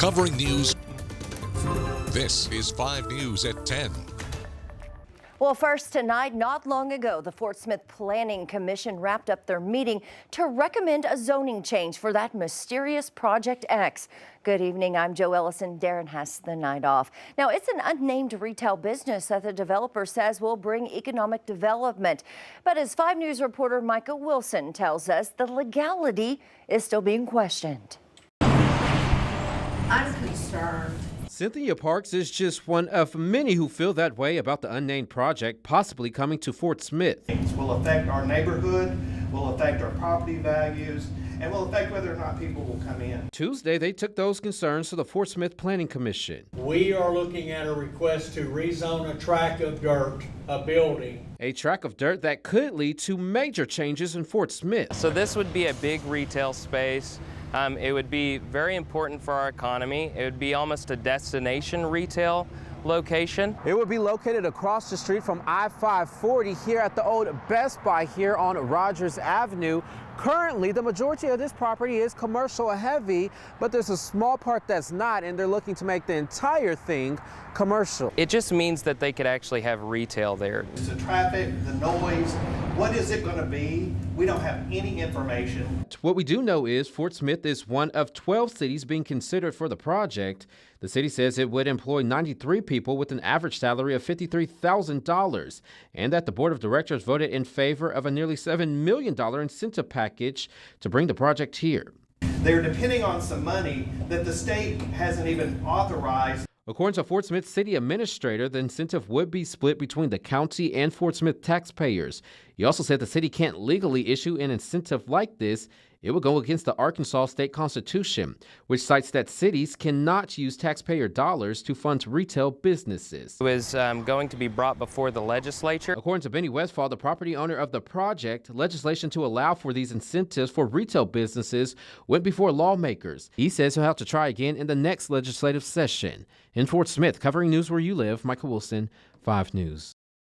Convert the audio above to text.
Covering news. This is 5 News at 10. Well, first tonight, not long ago, the Fort Smith Planning Commission wrapped up their meeting to recommend a zoning change for that mysterious Project X. Good evening, I'm Joe Ellison. Darren has the night off. Now, it's an unnamed retail business that the developer says will bring economic development. But as 5 News reporter Micah Wilson tells us, the legality is still being questioned. I'm concerned. Cynthia Parks is just one of many who feel that way about the unnamed project possibly coming to Fort Smith. It will affect our neighborhood, will affect our property values, and will affect whether or not people will come in. Tuesday, they took those concerns to the Fort Smith Planning Commission. We are looking at a request to rezone a tract of dirt, a building. A tract of dirt that could lead to major changes in Fort Smith. So this would be a big retail space. It would be very important for our economy. It would be almost a destination retail location. It would be located across the street from I-540 here at the old Best Buy here on Rogers Avenue. Currently, the majority of this property is commercial heavy, but there's a small part that's not, and they're looking to make the entire thing commercial. It just means that they could actually have retail there. It's the traffic, the noise, what is it going to be? We don't have any information. What we do know is Fort Smith is one of 12 cities being considered for the project. The city says it would employ 93 people with an average salary of $53,000, and that the board of directors voted in favor of a nearly $7 million incentive package to bring the project here. They're depending on some money that the state hasn't even authorized. According to Fort Smith City Administrator, the incentive would be split between the county and Fort Smith taxpayers. He also said the city can't legally issue an incentive like this. It would go against the Arkansas state constitution, which cites that cities cannot use taxpayer dollars to fund retail businesses. It was going to be brought before the legislature. According to Benny Westfall, the property owner of the project, legislation to allow for these incentives for retail businesses went before lawmakers. He says he'll have to try again in the next legislative session. In Fort Smith, covering news where you live, Michael Wilson, 5 News.